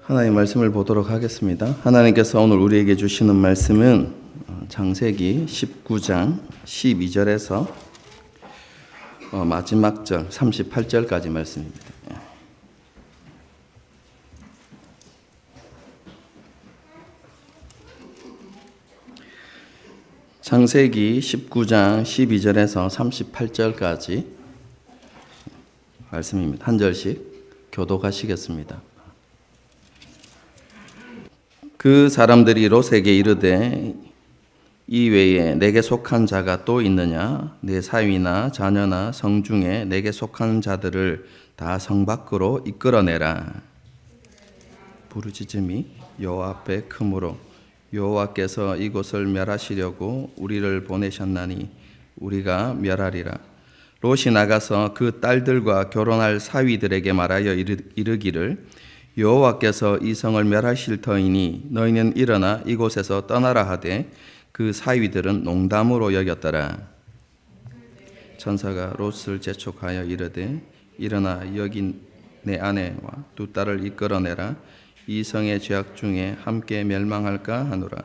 하나님의 말씀을 보도록 하겠습니다. 하나님께서 오늘 우리에게 주시는 말씀은 창세기 19장 12절에서 마지막 절 38절까지 말씀입니다. 창세기 19장 12절에서 38절까지 말씀입니다. 한 절씩 교독하시겠습니다. 그 사람들이 롯에게 이르되 이 외에 내게 속한 자가 또 있느냐? 내 사위나 자녀나 성 중에 내게 속한 자들을 다 성 밖으로 이끌어내라. 부르짖음이 여호와 앞에 크므로 여호와께서 이곳을 멸하시려고 우리를 보내셨나니 우리가 멸하리라. 롯이 나가서 그 딸들과 결혼할 사위들에게 말하여 이르기를 여호와께서 이 성을 멸하실 터이니 너희는 일어나 이곳에서 떠나라 하되 그 사위들은 농담으로 여겼더라. 천사가 롯을 재촉하여 이르되 일어나 여기 내 아내와 두 딸을 이끌어내라. 이 성의 죄악 중에 함께 멸망할까 하노라.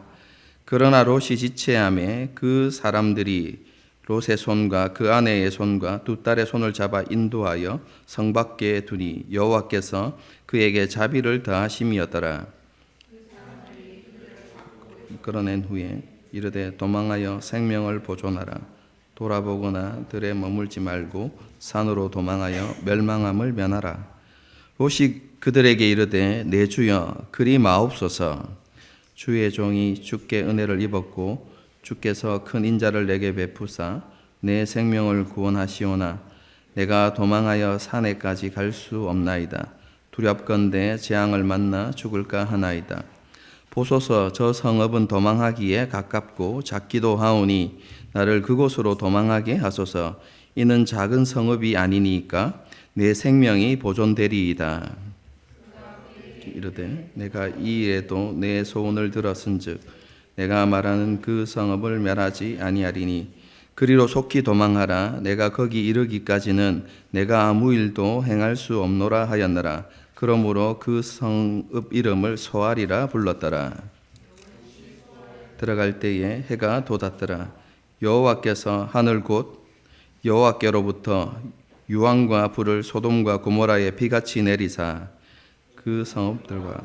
그러나 롯이 지체하매 그 사람들이 롯의 손과 그 아내의 손과 두 딸의 손을 잡아 인도하여 성 밖에 두니 여호와께서 그에게 자비를 더하심이었더라. 이끌어낸 후에 이르되 도망하여 생명을 보존하라. 돌아보거나 들에 머물지 말고 산으로 도망하여 멸망함을 면하라. 롯이 그들에게 이르되 내 주여 그리 마옵소서. 주의 종이 주께 은혜를 입었고 주께서 큰 인자를 내게 베푸사 내 생명을 구원하시오나 내가 도망하여 산에까지 갈 수 없나이다. 두렵건대 재앙을 만나 죽을까 하나이다. 보소서 저 성읍은 도망하기에 가깝고 작기도 하오니 나를 그곳으로 도망하게 하소서. 이는 작은 성읍이 아니니까 내 생명이 보존되리이다. 이르되 내가 이 일에도 내 소원을 들었은즉 내가 말하는 그 성읍을 멸하지 아니하리니 그리로 속히 도망하라. 내가 거기 이르기까지는 내가 아무 일도 행할 수 없노라 하였느라. 그러므로 그 성읍 이름을 소알이라 불렀더라. 들어갈 때에 해가 돋았더라. 여호와께서 하늘 곧 여호와께로부터 유황과 불을 소돔과 고모라에 비같이 내리사 그 성읍들과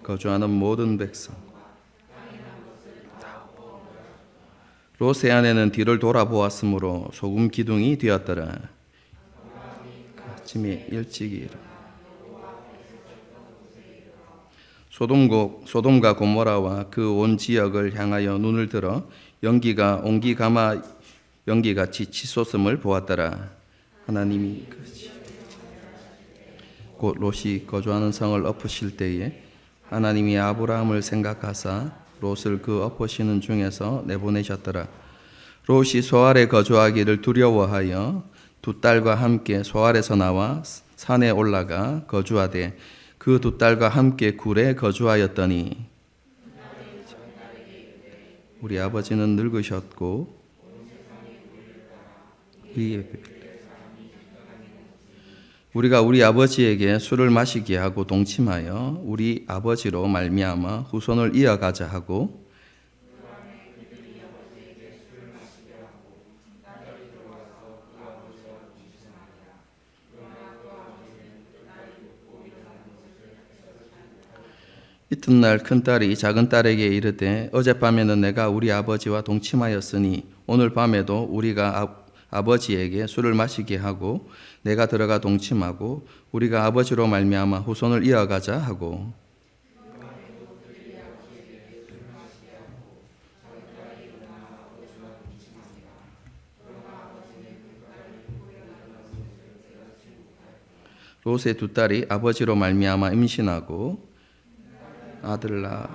거주하는 모든 백성 롯의 아내는 뒤를 돌아보았으므로 소금 기둥이 되었더라. 아침에 일찍이 일어나 소돔과 고모라와 그 온 지역을 향하여 눈을 들어 연기같이 치솟음을 보았더라. 하나님이 곧 롯이 거주하는 성을 엎으실 때에 하나님이 아브라함을 생각하사 롯을 그 엎으시는 중에서 내보내셨더라. 롯이 소알에 거주하기를 두려워하여 두 딸과 함께 소알에서 나와 산에 올라가 거주하되 그 두 딸과 함께 굴에 거주하였더니 우리 아버지는 늙으셨고 우리가 우리 아버지에게 술을 마시게 하고 동침하여 우리 아버지로 말미암아 후손을 이어가자 하고 이튿날 큰딸이 작은딸에게 이르되 어젯밤에는 내가 우리 아버지와 동침하였으니 오늘 밤에도 우리가 아버지에게 술을 마시게 하고 내가 들어가 동침하고 우리가 아버지로 말미암아 후손을 이어가자 하고 롯의 두 딸이 아버지로 말미암아 임신하고 아들을 낳아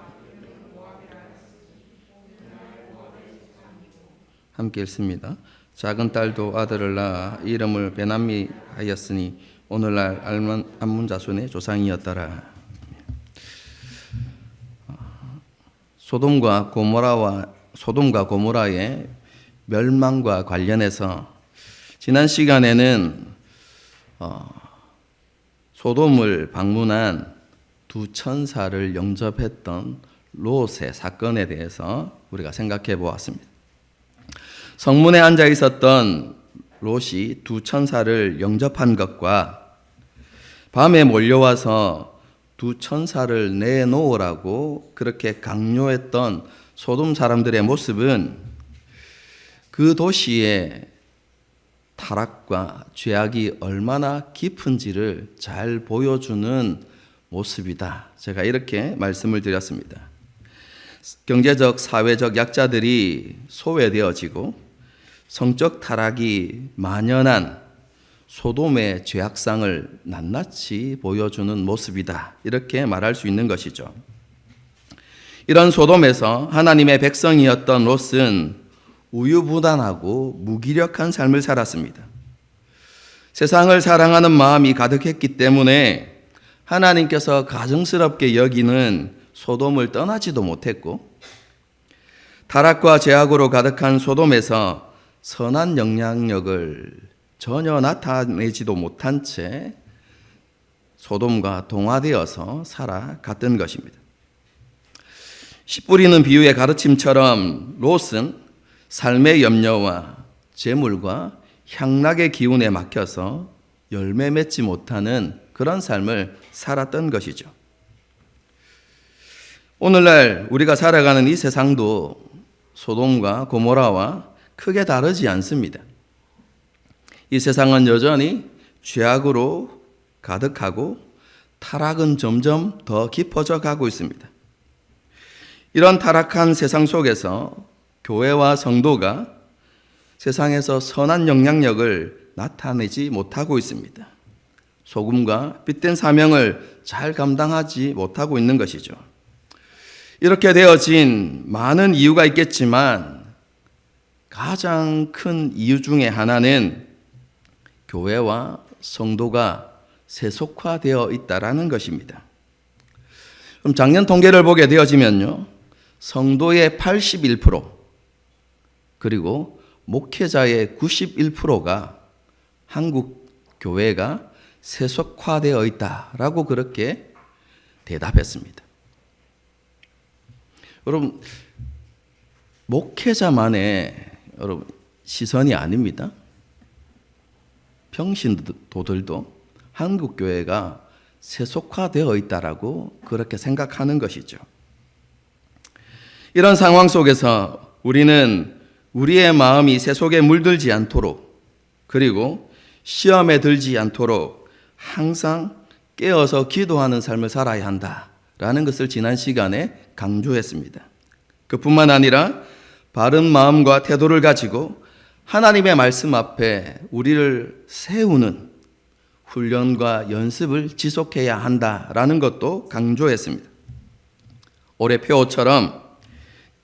함께 읽습니다. 작은 딸도 아들을 낳아 이름을 베나미 하였으니 오늘날 암몬자손의 조상이었더라. 소돔과 고모라의 멸망과 관련해서 지난 시간에는 소돔을 방문한 두 천사를 영접했던 롯의 사건에 대해서 우리가 생각해 보았습니다. 성문에 앉아 있었던 롯이 두 천사를 영접한 것과 밤에 몰려와서 두 천사를 내놓으라고 그렇게 강요했던 소돔 사람들의 모습은 그 도시의 타락과 죄악이 얼마나 깊은지를 잘 보여주는 모습이다. 제가 이렇게 말씀을 드렸습니다. 경제적, 사회적 약자들이 소외되어지고 성적 타락이 만연한 소돔의 죄악상을 낱낱이 보여주는 모습이다. 이렇게 말할 수 있는 것이죠. 이런 소돔에서 하나님의 백성이었던 롯은 우유부단하고 무기력한 삶을 살았습니다. 세상을 사랑하는 마음이 가득했기 때문에 하나님께서 가증스럽게 여기는 소돔을 떠나지도 못했고, 타락과 죄악으로 가득한 소돔에서 선한 영향력을 전혀 나타내지도 못한 채 소돔과 동화되어서 살아갔던 것입니다. 씨 뿌리는 비유의 가르침처럼 롯은 삶의 염려와 재물과 향락의 기운에 막혀서 열매 맺지 못하는 그런 삶을 살았던 것이죠. 오늘날 우리가 살아가는 이 세상도 소돔과 고모라와 크게 다르지 않습니다. 이 세상은 여전히 죄악으로 가득하고 타락은 점점 더 깊어져 가고 있습니다. 이런 타락한 세상 속에서 교회와 성도가 세상에서 선한 영향력을 나타내지 못하고 있습니다. 소금과 빛된 사명을 잘 감당하지 못하고 있는 것이죠. 이렇게 되어진 많은 이유가 있겠지만 가장 큰 이유 중에 하나는 교회와 성도가 세속화되어 있다라는 것입니다. 그럼 작년 통계를 보게 되어지면요, 성도의 81% 그리고 목회자의 91%가 한국 교회가 세속화되어 있다라고 그렇게 대답했습니다. 여러분, 목회자만의 시선이 아닙니다. 평신도들도 한국 교회가 세속화되어 있다라고 그렇게 생각하는 것이죠. 이런 상황 속에서 우리는 우리의 마음이 세속에 물들지 않도록, 그리고 시험에 들지 않도록 항상 깨어서 기도하는 삶을 살아야 한다라는 것을 지난 시간에 강조했습니다. 그뿐만 아니라 바른 마음과 태도를 가지고 하나님의 말씀 앞에 우리를 세우는 훈련과 연습을 지속해야 한다라는 것도 강조했습니다. 올해 표어처럼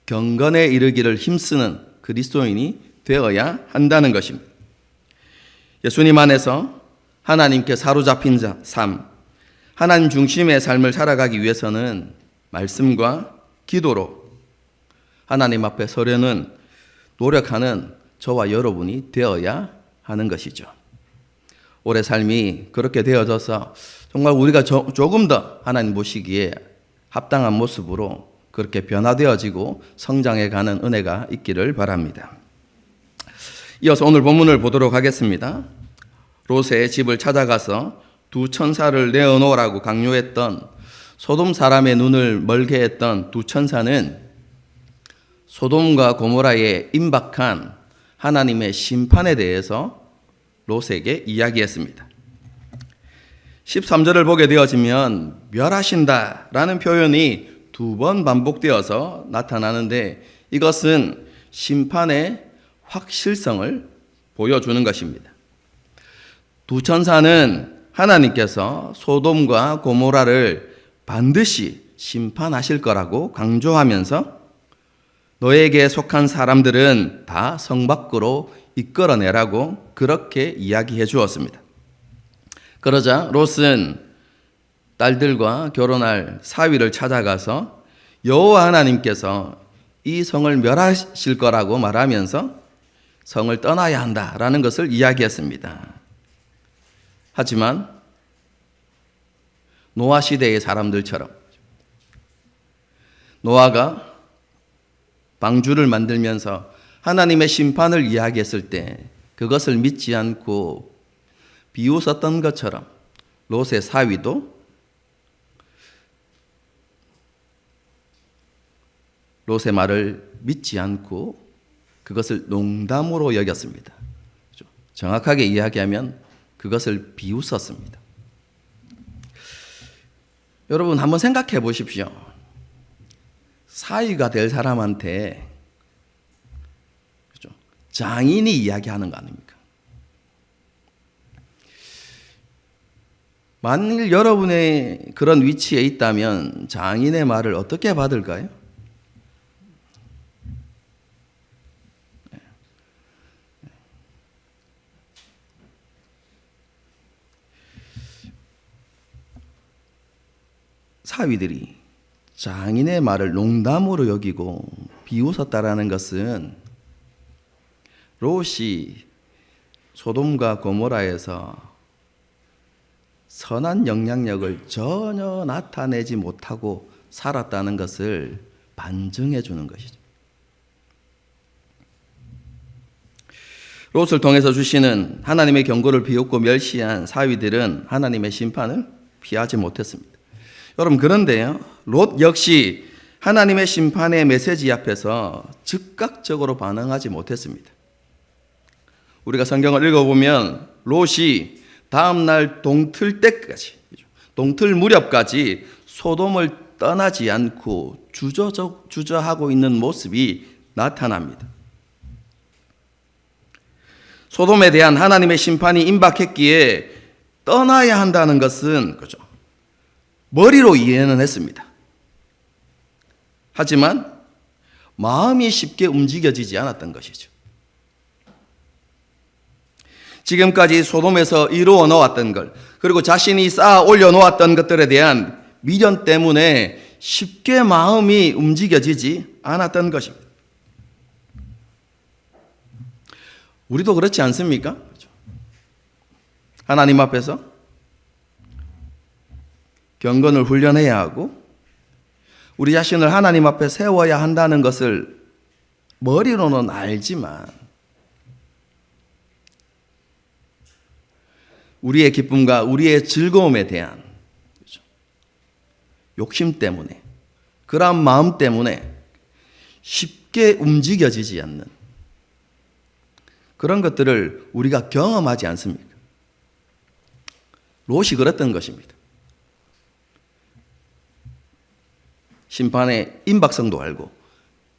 경건에 이르기를 힘쓰는 그리스도인이 되어야 한다는 것입니다. 예수님 안에서 하나님께 사로잡힌 삶, 하나님 중심의 삶을 살아가기 위해서는 말씀과 기도로 하나님 앞에 서려는 노력하는 저와 여러분이 되어야 하는 것이죠. 올해 삶이 그렇게 되어져서 정말 우리가 조금 더 하나님 보시기에 합당한 모습으로 그렇게 변화되어지고 성장해가는 은혜가 있기를 바랍니다. 이어서 오늘 본문을 보도록 하겠습니다. 롯의 집을 찾아가서 두 천사를 내어놓으라고 강요했던 소돔 사람의 눈을 멀게 했던 두 천사는 소돔과 고모라의 임박한 하나님의 심판에 대해서 롯에게 이야기했습니다. 13절을 보게 되어지면 멸하신다라는 표현이 2번 반복되어서 나타나는데 이것은 심판의 확실성을 보여주는 것입니다. 두 천사는 하나님께서 소돔과 고모라를 반드시 심판하실 거라고 강조하면서 너에게 속한 사람들은 다 성 밖으로 이끌어내라고 그렇게 이야기해 주었습니다. 그러자 롯은 딸들과 결혼할 사위를 찾아가서 여호와 하나님께서 이 성을 멸하실 거라고 말하면서 성을 떠나야 한다라는 것을 이야기했습니다. 하지만 노아 시대의 사람들처럼 노아가 방주를 만들면서 하나님의 심판을 이야기했을 때 그것을 믿지 않고 비웃었던 것처럼 롯의 사위도 롯의 말을 믿지 않고 그것을 농담으로 여겼습니다. 정확하게 이야기하면 그것을 비웃었습니다. 여러분 한번 생각해 보십시오. 사위가 될 사람한테 장인이 이야기하는 거 아닙니까? 만일 여러분의 그런 위치에 있다면 장인의 말을 어떻게 받을까요? 사위들이 장인의 말을 농담으로 여기고 비웃었다라는 것은 롯이 소돔과 고모라에서 선한 영향력을 전혀 나타내지 못하고 살았다는 것을 반증해 주는 것이죠. 롯을 통해서 주시는 하나님의 경고를 비웃고 멸시한 사위들은 하나님의 심판을 피하지 못했습니다. 여러분 그런데요, 롯 역시 하나님의 심판의 메시지 앞에서 즉각적으로 반응하지 못했습니다. 우리가 성경을 읽어보면 롯이 다음날 동틀 때까지, 동틀 무렵까지 소돔을 떠나지 않고 주저하고 있는 모습이 나타납니다. 소돔에 대한 하나님의 심판이 임박했기에 떠나야 한다는 것은 그죠, 머리로 이해는 했습니다. 하지만 마음이 쉽게 움직여지지 않았던 것이죠. 지금까지 소돔에서 이루어 놓았던 것, 그리고 자신이 쌓아 올려 놓았던 것들에 대한 미련 때문에 쉽게 마음이 움직여지지 않았던 것입니다. 우리도 그렇지 않습니까? 하나님 앞에서 경건을 훈련해야 하고 우리 자신을 하나님 앞에 세워야 한다는 것을 머리로는 알지만 우리의 기쁨과 우리의 즐거움에 대한 욕심 때문에, 그러한 마음 때문에 쉽게 움직여지지 않는 그런 것들을 우리가 경험하지 않습니까? 롯이 그랬던 것입니다. 심판의 임박성도 알고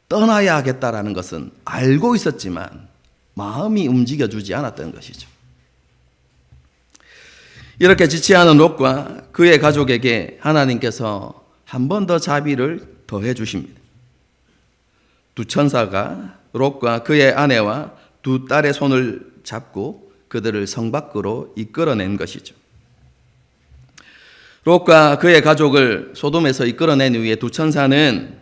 떠나야 하겠다라는 것은 알고 있었지만 마음이 움직여주지 않았던 것이죠. 이렇게 지체하는 롯과 그의 가족에게 하나님께서 한 번 더 자비를 더해 주십니다. 두 천사가 롯과 그의 아내와 두 딸의 손을 잡고 그들을 성 밖으로 이끌어낸 것이죠. 롯과 그의 가족을 소돔에서 이끌어낸 후에 두 천사는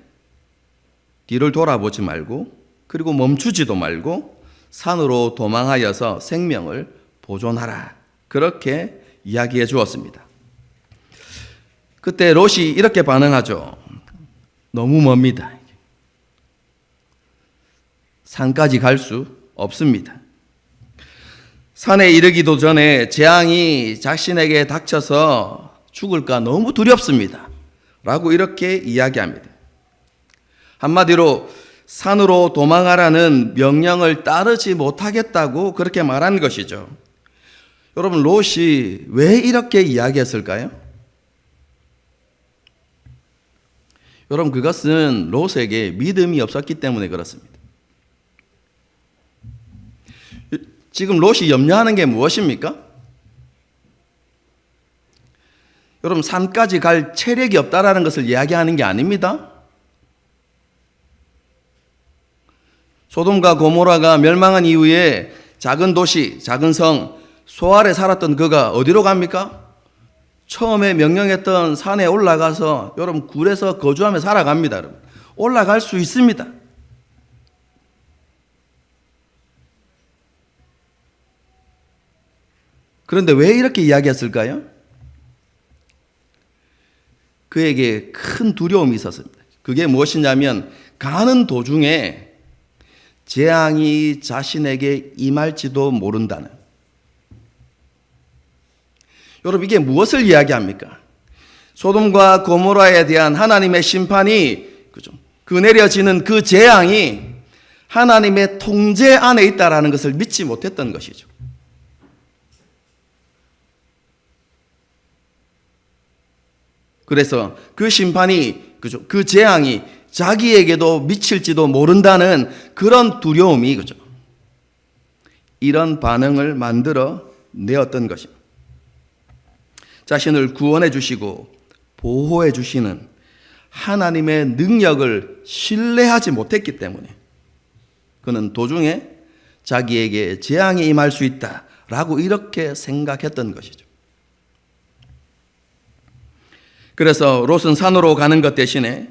뒤를 돌아보지 말고 그리고 멈추지도 말고 산으로 도망하여서 생명을 보존하라, 그렇게 이야기해 주었습니다. 그때 롯이 이렇게 반응하죠. 너무 멉니다. 산까지 갈 수 없습니다. 산에 이르기도 전에 재앙이 자신에게 닥쳐서 죽을까 너무 두렵습니다. 라고 이렇게 이야기합니다. 한마디로 산으로 도망하라는 명령을 따르지 못하겠다고 그렇게 말한 것이죠. 여러분, 롯이 왜 이렇게 이야기했을까요? 여러분, 그것은 롯에게 믿음이 없었기 때문에 그렇습니다. 지금 롯이 염려하는 게 무엇입니까? 여러분, 산까지 갈 체력이 없다라는 것을 이야기하는 게 아닙니다. 소돔과 고모라가 멸망한 이후에 작은 도시, 작은 성, 소알에 살았던 그가 어디로 갑니까? 처음에 명령했던 산에 올라가서 여러분 굴에서 거주하며 살아갑니다. 여러분. 올라갈 수 있습니다. 그런데 왜 이렇게 이야기했을까요? 그에게 큰 두려움이 있었습니다. 그게 무엇이냐면 가는 도중에 재앙이 자신에게 임할지도 모른다는. 여러분, 이게 무엇을 이야기합니까? 소돔과 고모라에 대한 하나님의 심판이, 그 내려지는 그 재앙이 하나님의 통제 안에 있다라는 것을 믿지 못했던 것이죠. 그래서 그 심판이, 그 재앙이 자기에게도 미칠지도 모른다는 그런 두려움이, 이런 반응을 만들어 내었던 것입니다. 자신을 구원해 주시고 보호해 주시는 하나님의 능력을 신뢰하지 못했기 때문에 그는 도중에 자기에게 재앙이 임할 수 있다라고 이렇게 생각했던 것이죠. 그래서 롯은 산으로 가는 것 대신에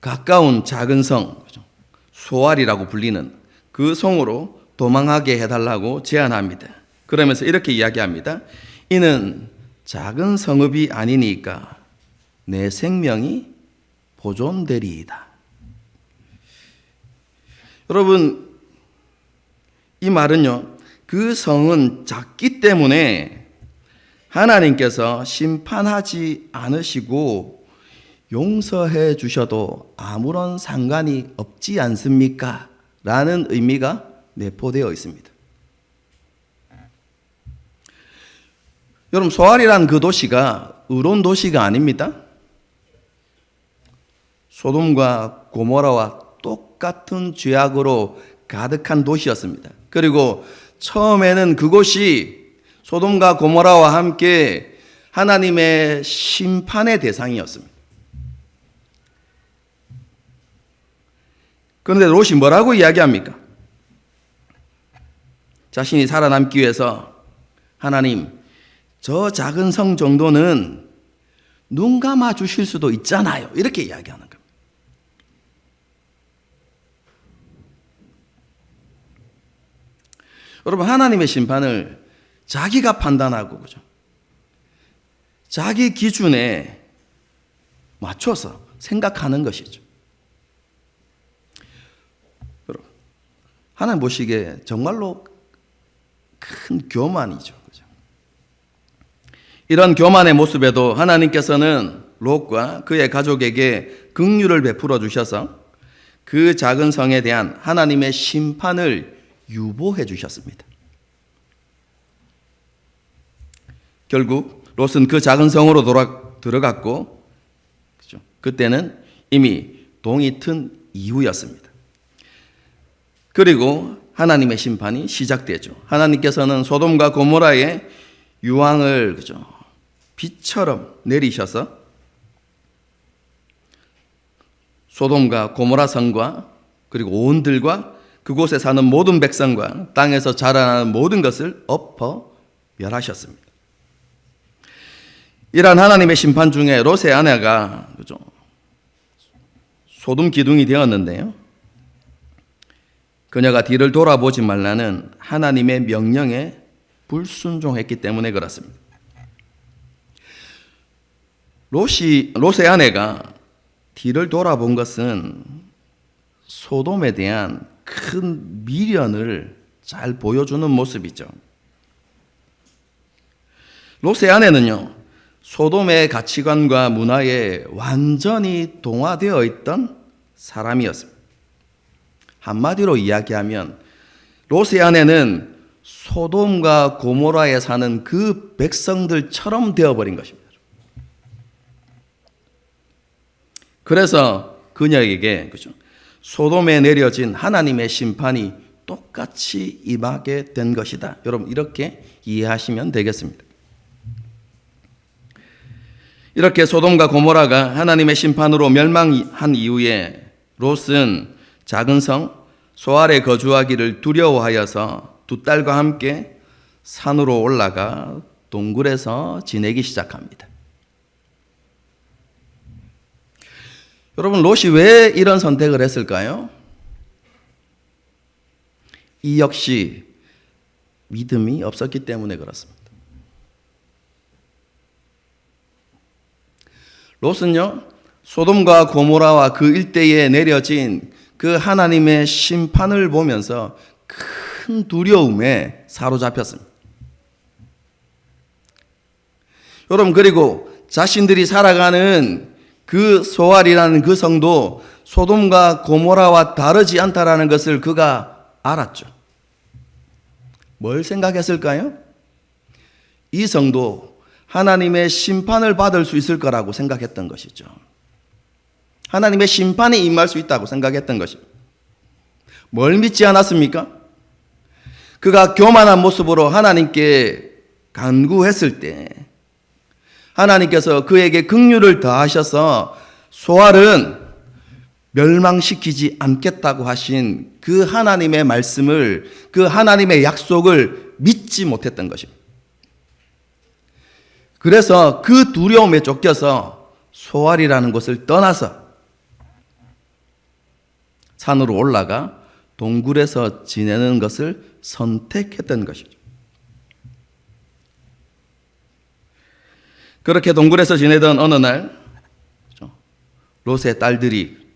가까운 작은 성, 소알이라고 불리는 그 성으로 도망하게 해달라고 제안합니다. 그러면서 이렇게 이야기합니다. 이는 작은 성읍이 아니니까 내 생명이 보존되리이다. 여러분, 이 말은요, 그 성은 작기 때문에 하나님께서 심판하지 않으시고 용서해 주셔도 아무런 상관이 없지 않습니까? 라는 의미가 내포되어 있습니다. 여러분, 소알이란 그 도시가 의로운 도시가 아닙니다. 소돔과 고모라와 똑같은 죄악으로 가득한 도시였습니다. 그리고 처음에는 그곳이 소돔과 고모라와 함께 하나님의 심판의 대상이었습니다. 그런데 롯이 뭐라고 이야기합니까? 자신이 살아남기 위해서 하나님, 저 작은 성 정도는 눈 감아 주실 수도 있잖아요. 이렇게 이야기하는 겁니다. 여러분, 하나님의 심판을 자기가 판단하고, 자기 기준에 맞춰서 생각하는 것이죠. 여러분, 하나님 보시기에 정말로 큰 교만이죠. 이런 교만의 모습에도 하나님께서는 롯과 그의 가족에게 긍휼을 베풀어 주셔서 그 작은 성에 대한 하나님의 심판을 유보해 주셨습니다. 결국 롯은 그 작은 성으로 들어갔고, 그때는 이미 동이 튼 이후였습니다. 그리고 하나님의 심판이 시작되죠. 하나님께서는 소돔과 고모라의 유황을 비처럼 내리셔서 소돔과 고모라 성과 그리고 온 들과 그곳에 사는 모든 백성과 땅에서 자라나는 모든 것을 엎어 멸하셨습니다. 이러한 하나님의 심판 중에 롯의 아내가 소돔 기둥이 되었는데요. 그녀가 뒤를 돌아보지 말라는 하나님의 명령에 불순종했기 때문에 그렇습니다. 롯의 아내가 뒤를 돌아본 것은 소돔에 대한 큰 미련을 잘 보여주는 모습이죠. 롯의 아내는요, 소돔의 가치관과 문화에 완전히 동화되어 있던 사람이었습니다. 한마디로 이야기하면 롯의 아내는 소돔과 고모라에 사는 그 백성들처럼 되어버린 것입니다. 그래서 그녀에게 소돔에 내려진 하나님의 심판이 똑같이 임하게 된 것이다. 여러분, 이렇게 이해하시면 되겠습니다. 이렇게 소돔과 고모라가 하나님의 심판으로 멸망한 이후에 롯은 작은 성 소알에 거주하기를 두려워하여서 두 딸과 함께 산으로 올라가 동굴에서 지내기 시작합니다. 여러분, 롯이 왜 이런 선택을 했을까요? 이 역시 믿음이 없었기 때문에 그렇습니다. 롯은요, 소돔과 고모라와 그 일대에 내려진 그 하나님의 심판을 보면서 큰 두려움에 사로잡혔습니다. 여러분, 그리고 자신들이 살아가는 그 소알이라는 그 성도 소돔과 고모라와 다르지 않다라는 것을 그가 알았죠. 뭘 생각했을까요? 이 성도 하나님의 심판을 받을 수 있을 거라고 생각했던 것이죠. 하나님의 심판이 임할 수 있다고 생각했던 것입니다. 뭘 믿지 않았습니까? 그가 교만한 모습으로 하나님께 간구했을 때 하나님께서 그에게 긍휼을 더하셔서 소알은 멸망시키지 않겠다고 하신 그 하나님의 말씀을, 그 하나님의 약속을 믿지 못했던 것입니다. 그래서 그 두려움에 쫓겨서 소알이라는 곳을 떠나서 산으로 올라가 동굴에서 지내는 것을 선택했던 것이죠. 그렇게 동굴에서 지내던 어느 날 롯의 딸들이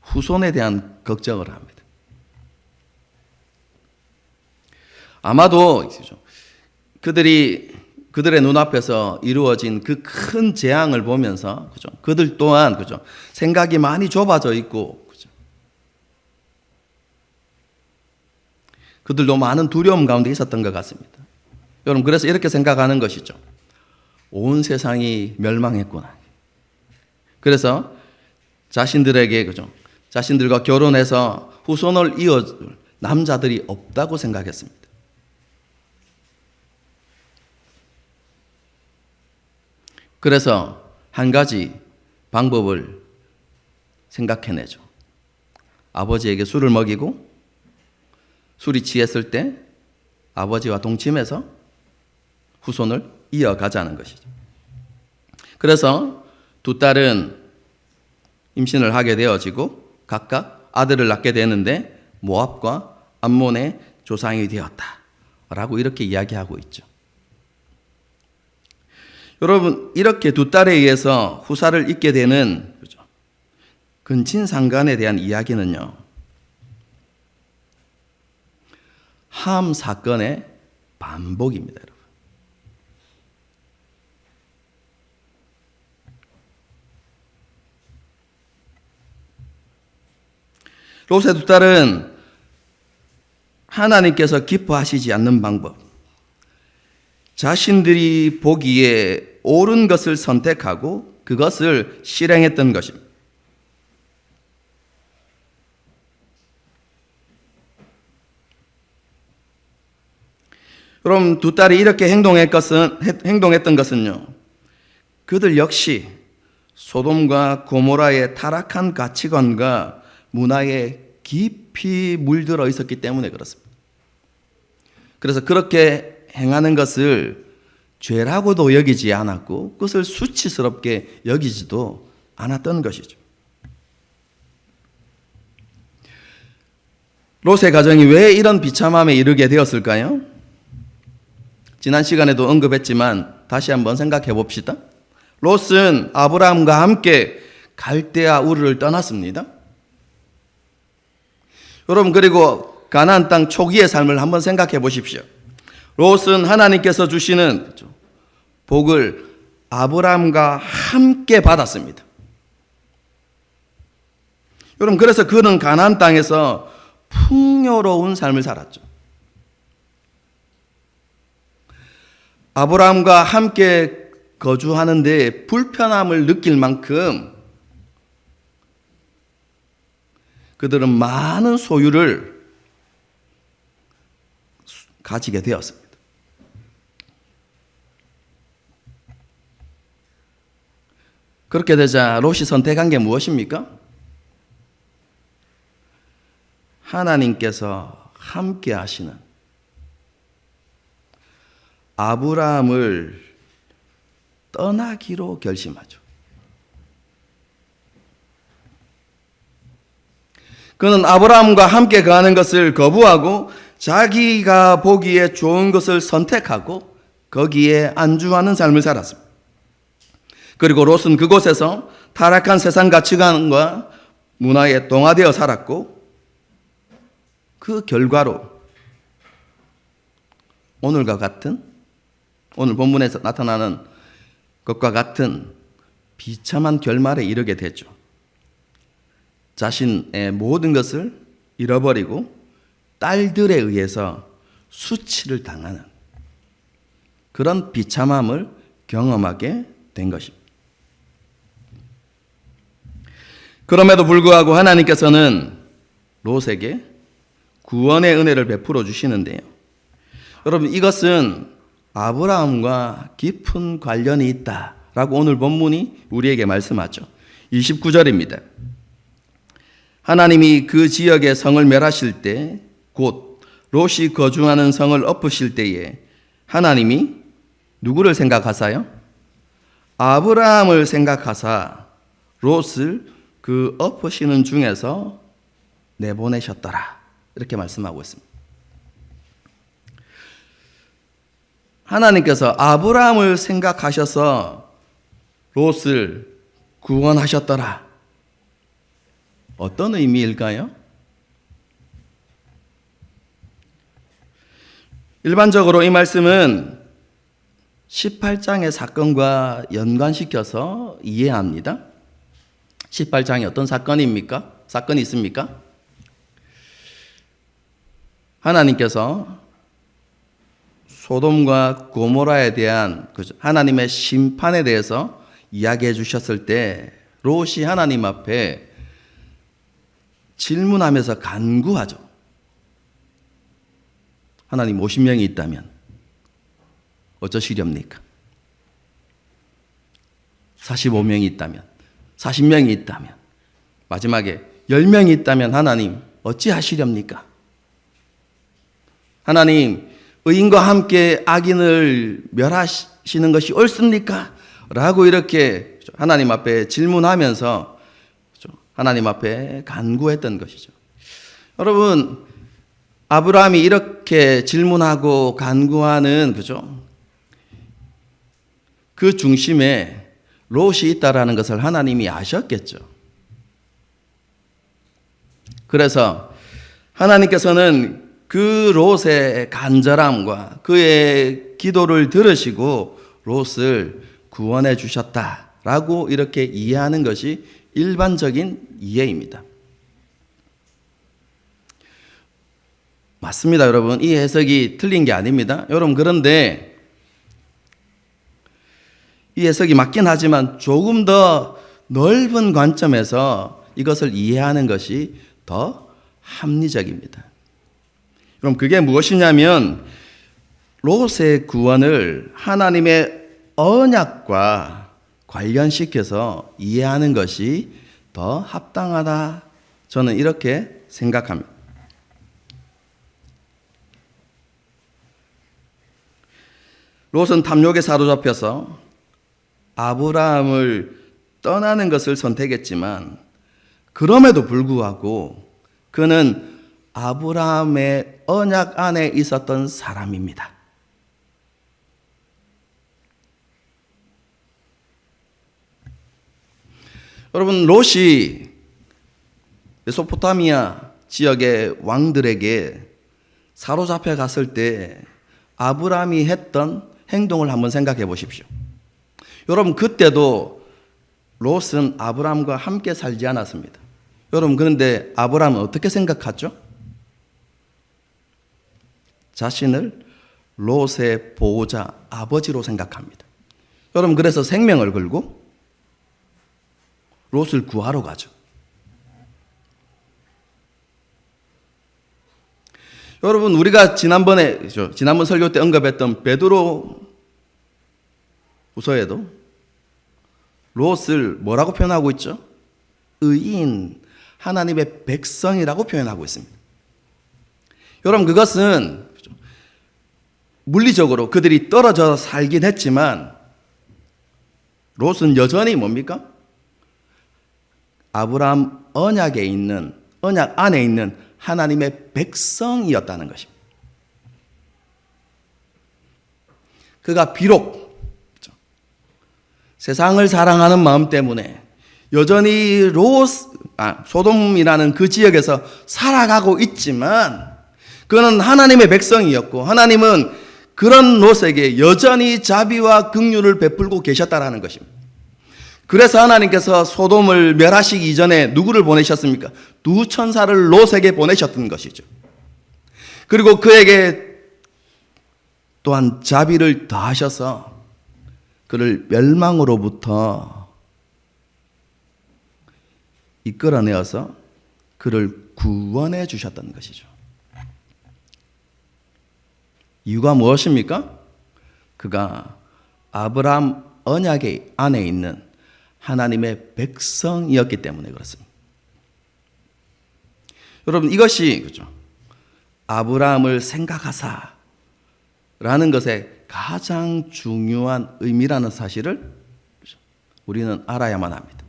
후손에 대한 걱정을 합니다. 아마도 그들의 눈앞에서 이루어진 그 큰 재앙을 보면서 그들 또한 생각이 많이 좁아져 있고 그들도 많은 두려움 가운데 있었던 것 같습니다. 여러분, 그래서 이렇게 생각하는 것이죠. 온 세상이 멸망했구나. 그래서 자신들에게 자신들과 결혼해서 후손을 이어줄 남자들이 없다고 생각했습니다. 그래서 한 가지 방법을 생각해내죠. 아버지에게 술을 먹이고 술이 취했을 때 아버지와 동침해서 후손을 이어가자는 것이죠. 그래서 두 딸은 임신을 하게 되어지고 각각 아들을 낳게 되는데 모압과 암몬의 조상이 되었다라고 이렇게 이야기하고 있죠. 여러분, 이렇게 두 딸에 의해서 후사를 잇게 되는 근친상간에 대한 이야기는요, 함 사건의 반복입니다, 여러분. 롯의 두 딸은 하나님께서 기뻐하시지 않는 방법, 자신들이 보기에 옳은 것을 선택하고 그것을 실행했던 것입니다. 여러분, 두 딸이 이렇게 행동했던 것은요, 그들 역시 소돔과 고모라의 타락한 가치관과 문화에 깊이 물들어 있었기 때문에 그렇습니다. 그래서 그렇게 행하는 것을 죄라고도 여기지 않았고 그것을 수치스럽게 여기지도 않았던 것이죠. 롯의 가정이 왜 이런 비참함에 이르게 되었을까요? 지난 시간에도 언급했지만 다시 한번 생각해 봅시다. 롯은 아브라함과 함께 갈대아 우르를 떠났습니다. 여러분, 그리고 가나안 땅 초기의 삶을 한번 생각해 보십시오. 롯은 하나님께서 주시는 복을 아브라함과 함께 받았습니다. 여러분, 그래서 그는 가나안 땅에서 풍요로운 삶을 살았죠. 아브라함과 함께 거주하는데 불편함을 느낄 만큼 그들은 많은 소유를 가지게 되었습니다. 그렇게 되자 롯이 선택한 게 무엇입니까? 하나님께서 함께 하시는 아브라함을 떠나기로 결심하죠. 그는 아브라함과 함께 가는 것을 거부하고 자기가 보기에 좋은 것을 선택하고 거기에 안주하는 삶을 살았습니다. 그리고 롯은 그곳에서 타락한 세상 가치관과 문화에 동화되어 살았고, 그 결과로 오늘과 같은, 오늘 본문에서 나타나는 것과 같은 비참한 결말에 이르게 되죠. 자신의 모든 것을 잃어버리고 딸들에 의해서 수치를 당하는 그런 비참함을 경험하게 된 것입니다. 그럼에도 불구하고 하나님께서는 롯에게 구원의 은혜를 베풀어 주시는데요. 여러분, 이것은 아브라함과 깊은 관련이 있다라고 오늘 본문이 우리에게 말씀하죠. 29절입니다. 하나님이 그 지역의 성을 멸하실 때, 곧 롯이 거주하는 성을 엎으실 때에 하나님이 누구를 생각하사요? 아브라함을 생각하사 롯을 그 엎으시는 중에서 내보내셨더라. 이렇게 말씀하고 있습니다. 하나님께서 아브라함을 생각하셔서 롯을 구원하셨더라. 어떤 의미일까요? 일반적으로 이 말씀은 18장의 사건과 연관시켜서 이해합니다. 18장이 어떤 사건입니까? 사건이 있습니까? 하나님께서 소돔과 고모라에 대한 하나님의 심판에 대해서 이야기해 주셨을 때 롯이 하나님 앞에 질문하면서 간구하죠. 하나님, 50명이 있다면 어쩌시렵니까? 45명이 있다면, 40명이 있다면, 마지막에 10명이 있다면 하나님 어찌하시렵니까? 하나님, 의인과 함께 악인을 멸하시는 것이 옳습니까? 라고 이렇게 하나님 앞에 질문하면서 하나님 앞에 간구했던 것이죠. 여러분, 아브라함이 이렇게 질문하고 간구하는 그 중심에 롯이 있다라는 것을 하나님이 아셨겠죠. 그래서 하나님께서는 그 롯의 간절함과 그의 기도를 들으시고 롯을 구원해 주셨다라고 이렇게 이해하는 것이 일반적인 이해입니다. 맞습니다, 여러분. 이 해석이 틀린 게 아닙니다. 여러분, 그런데 이 해석이 맞긴 하지만 조금 더 넓은 관점에서 이것을 이해하는 것이 더 합리적입니다. 그럼 그게 무엇이냐면 롯의 구원을 하나님의 언약과 관련시켜서 이해하는 것이 더 합당하다. 저는 이렇게 생각합니다. 롯은 탐욕에 사로잡혀서 아브라함을 떠나는 것을 선택했지만 그럼에도 불구하고 그는 아브라함의 언약 안에 있었던 사람입니다. 여러분, 롯이 메소포타미아 지역의 왕들에게 사로잡혀 갔을 때 아브라함이 했던 행동을 한번 생각해 보십시오. 여러분, 그때도 롯은 아브라함과 함께 살지 않았습니다. 여러분, 그런데 아브라함은 어떻게 생각하죠? 자신을 롯의 보호자, 아버지로 생각합니다. 여러분, 그래서 생명을 걸고 롯을 구하러 가죠. 여러분, 우리가 지난번 설교 때 언급했던 베드로 후서에도 롯을 뭐라고 표현하고 있죠? 의인, 하나님의 백성이라고 표현하고 있습니다. 여러분, 그것은 물리적으로 그들이 떨어져 살긴 했지만 롯은 여전히 뭡니까? 아브라함 언약 안에 있는 하나님의 백성이었다는 것입니다. 그가 비록 세상을 사랑하는 마음 때문에 여전히 소돔이라는 그 지역에서 살아가고 있지만 그는 하나님의 백성이었고 하나님은 그런 롯에게 여전히 자비와 긍휼을 베풀고 계셨다라는 것입니다. 그래서 하나님께서 소돔을 멸하시기 이전에 누구를 보내셨습니까? 두 천사를 롯에게 보내셨던 것이죠. 그리고 그에게 또한 자비를 더하셔서 그를 멸망으로부터 이끌어내어서 그를 구원해 주셨던 것이죠. 이유가 무엇입니까? 그가 아브라함 언약의 안에 있는 하나님의 백성이었기 때문에 그렇습니다. 여러분, 이것이 그죠? 아브라함을 생각하사 라는 것의 가장 중요한 의미라는 사실을 우리는 알아야만 합니다.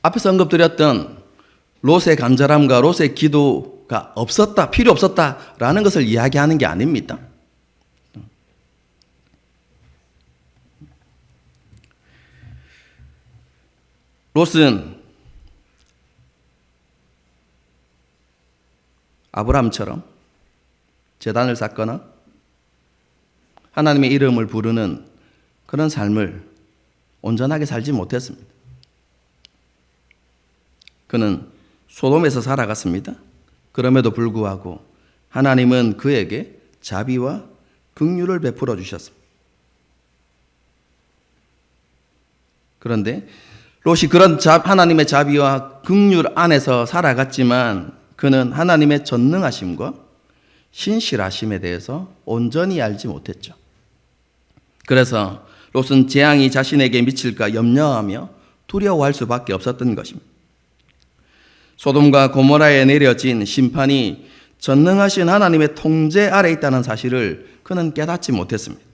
앞에서 언급드렸던 롯의 간절함과 롯의 기도가 없었다, 필요 없었다라는 것을 이야기하는 게 아닙니다. 롯은 아브라함처럼 제단을 쌓거나 하나님의 이름을 부르는 그런 삶을 온전하게 살지 못했습니다. 그는 소돔에서 살아갔습니다. 그럼에도 불구하고 하나님은 그에게 자비와 긍휼을 베풀어 주셨습니다. 그런데 롯이 그런 하나님의 자비와 긍휼 안에서 살아갔지만 그는 하나님의 전능하심과 신실하심에 대해서 온전히 알지 못했죠. 그래서 롯은 재앙이 자신에게 미칠까 염려하며 두려워할 수밖에 없었던 것입니다. 소돔과 고모라에 내려진 심판이 전능하신 하나님의 통제 아래 있다는 사실을 그는 깨닫지 못했습니다.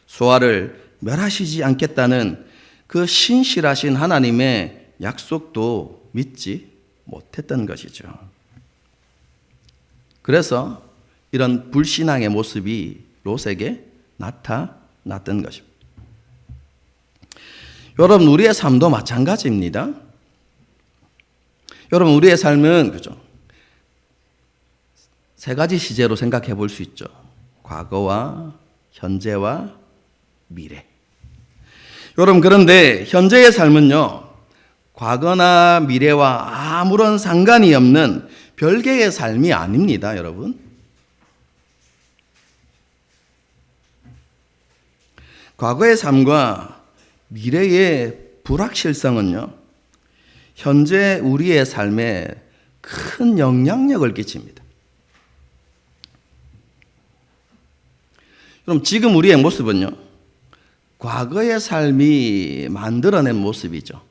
소아를 멸하시지 않겠다는 그 신실하신 하나님의 약속도 믿지 못했던 것이죠. 그래서 이런 불신앙의 모습이 롯에게 나타났던 것입니다. 여러분, 우리의 삶도 마찬가지입니다. 여러분, 우리의 삶은 그죠? 세 가지 시제로 생각해 볼 수 있죠. 과거와 현재와 미래. 여러분, 그런데 현재의 삶은요, 과거나 미래와 아무런 상관이 없는 별개의 삶이 아닙니다, 여러분. 과거의 삶과 미래의 불확실성은요, 현재 우리의 삶에 큰 영향력을 끼칩니다. 그럼 지금 우리의 모습은요, 과거의 삶이 만들어낸 모습이죠.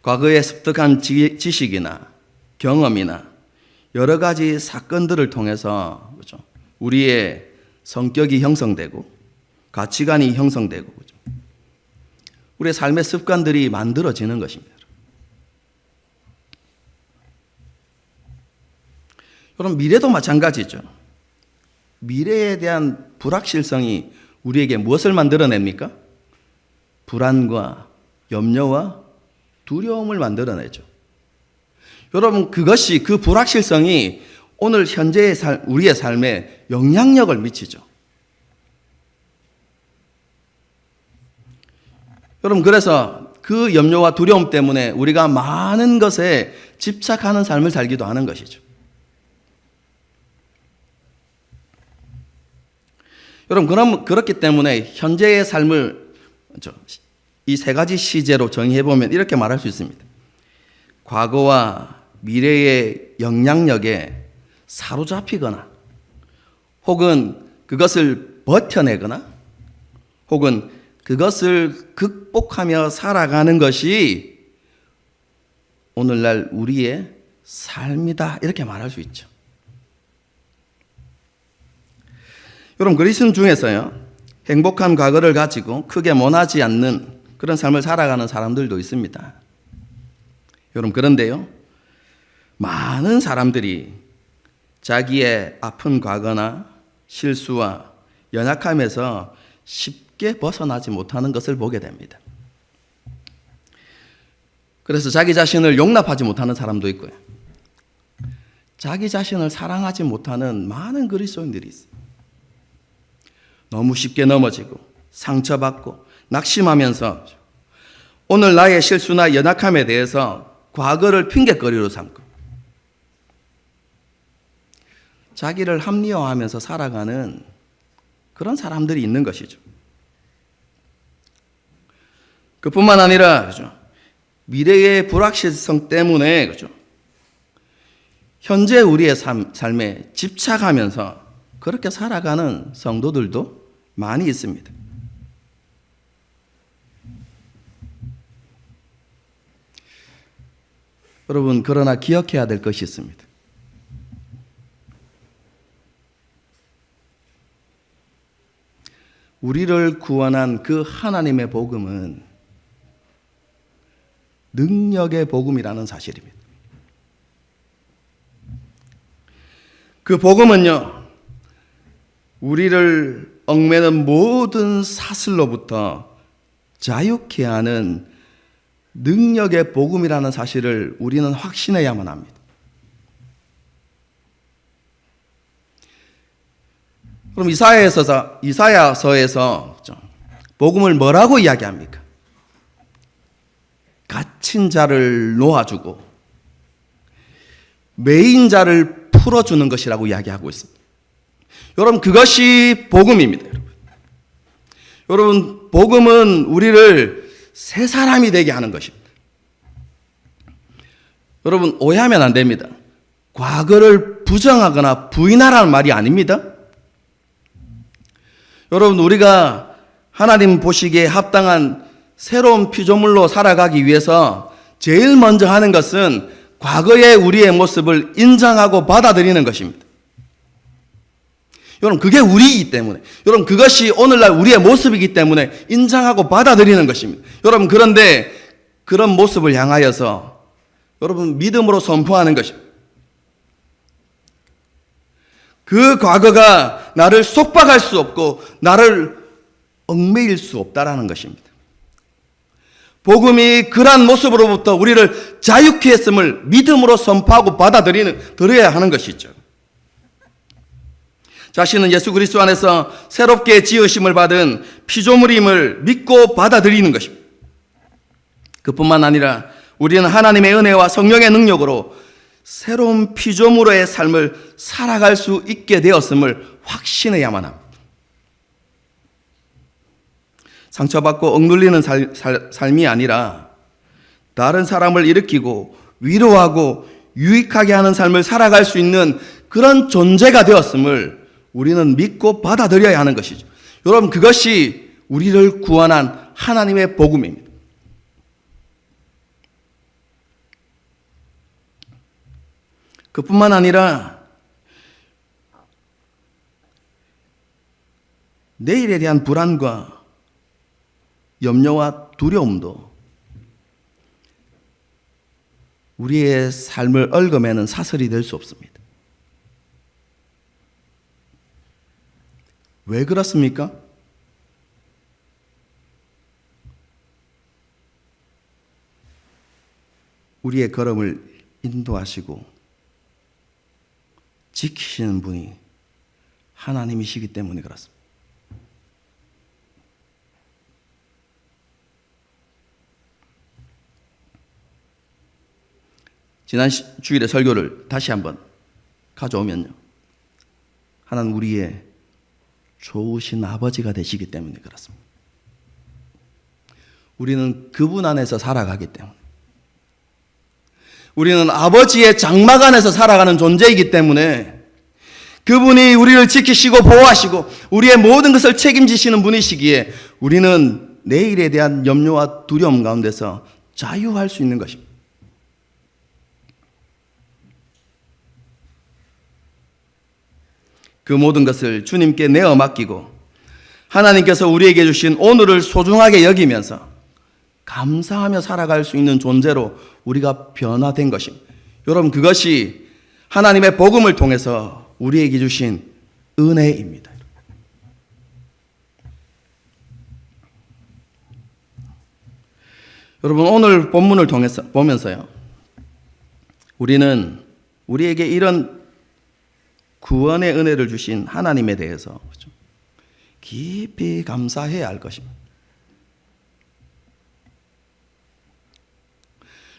과거의 습득한 지식이나 경험이나 여러 가지 사건들을 통해서 그렇죠? 우리의 성격이 형성되고 가치관이 형성되고 그렇죠? 우리의 삶의 습관들이 만들어지는 것입니다. 그럼 미래도 마찬가지죠. 미래에 대한 불확실성이 우리에게 무엇을 만들어냅니까? 불안과 염려와 두려움을 만들어내죠. 여러분, 그것이 그 불확실성이 오늘 현재의 우리의 삶에 영향력을 미치죠. 여러분, 그래서 그 염려와 두려움 때문에 우리가 많은 것에 집착하는 삶을 살기도 하는 것이죠. 여러분, 그렇기 때문에 현재의 삶을 이 세 가지 시제로 정의해보면 이렇게 말할 수 있습니다. 과거와 미래의 영향력에 사로잡히거나 혹은 그것을 버텨내거나 혹은 그것을 극복하며 살아가는 것이 오늘날 우리의 삶이다, 이렇게 말할 수 있죠. 여러분, 그리스도인 중에서요, 행복한 과거를 가지고 크게 원하지 않는 그런 삶을 살아가는 사람들도 있습니다. 여러분, 그런데요, 많은 사람들이 자기의 아픈 과거나 실수와 연약함에서 쉽게 벗어나지 못하는 것을 보게 됩니다. 그래서 자기 자신을 용납하지 못하는 사람도 있고요. 자기 자신을 사랑하지 못하는 많은 그리스도인들이 있어요. 너무 쉽게 넘어지고 상처받고 낙심하면서 오늘 나의 실수나 연약함에 대해서 과거를 핑계거리로 삼고 자기를 합리화하면서 살아가는 그런 사람들이 있는 것이죠. 그뿐만 아니라 그죠? 미래의 불확실성 때문에 그죠? 현재 우리의 삶에 집착하면서 그렇게 살아가는 성도들도 많이 있습니다. 여러분, 그러나 기억해야 될 것이 있습니다. 우리를 구원한 그 하나님의 복음은 능력의 복음이라는 사실입니다. 그 복음은요, 우리를 얽매는 모든 사슬로부터 자유케 하는 능력의 복음이라는 사실을 우리는 확신해야만 합니다. 그럼 이사야서에서 복음을 뭐라고 이야기합니까? 갇힌 자를 놓아주고 매인 자를 풀어주는 것이라고 이야기하고 있습니다. 여러분, 그것이 복음입니다. 여러분, 복음은 우리를 새 사람이 되게 하는 것입니다. 여러분, 오해하면 안 됩니다. 과거를 부정하거나 부인하라는 말이 아닙니다. 여러분, 우리가 하나님 보시기에 합당한 새로운 피조물로 살아가기 위해서 제일 먼저 하는 것은 과거의 우리의 모습을 인정하고 받아들이는 것입니다. 여러분, 그게 우리이기 때문에, 여러분, 그것이 오늘날 우리의 모습이기 때문에 인정하고 받아들이는 것입니다. 여러분, 그런데 그런 모습을 향하여서 여러분 믿음으로 선포하는 것입니다. 그 과거가 나를 속박할 수 없고 나를 얽매일 수 없다라는 것입니다. 복음이 그러한 모습으로부터 우리를 자유케 했음을 믿음으로 선포하고 들어야 하는 것이죠. 자신은 예수 그리스도 안에서 새롭게 지으심을 받은 피조물임을 믿고 받아들이는 것입니다. 그뿐만 아니라 우리는 하나님의 은혜와 성령의 능력으로 새로운 피조물의 삶을 살아갈 수 있게 되었음을 확신해야만 합니다. 상처받고 억눌리는 삶이 아니라 다른 사람을 일으키고 위로하고 유익하게 하는 삶을 살아갈 수 있는 그런 존재가 되었음을 우리는 믿고 받아들여야 하는 것이죠. 여러분, 그것이 우리를 구원한 하나님의 복음입니다. 그뿐만 아니라 내일에 대한 불안과 염려와 두려움도 우리의 삶을 얽어매는 사슬이 될 수 없습니다. 왜 그렇습니까? 우리의 걸음을 인도하시고 지키시는 분이 하나님이시기 때문에 그렇습니다. 지난 주일에 설교를 다시 한번 가져오면요, 하나님 우리의 좋으신 아버지가 되시기 때문에 그렇습니다. 우리는 그분 안에서 살아가기 때문에, 우리는 아버지의 장막 안에서 살아가는 존재이기 때문에 그분이 우리를 지키시고 보호하시고 우리의 모든 것을 책임지시는 분이시기에 우리는 내일에 대한 염려와 두려움 가운데서 자유할 수 있는 것입니다. 그 모든 것을 주님께 내어 맡기고 하나님께서 우리에게 주신 오늘을 소중하게 여기면서 감사하며 살아갈 수 있는 존재로 우리가 변화된 것입니다. 여러분, 그것이 하나님의 복음을 통해서 우리에게 주신 은혜입니다. 여러분, 오늘 본문을 통해서 보면서요, 우리는 우리에게 이런 구원의 은혜를 주신 하나님에 대해서 깊이 감사해야 할 것입니다.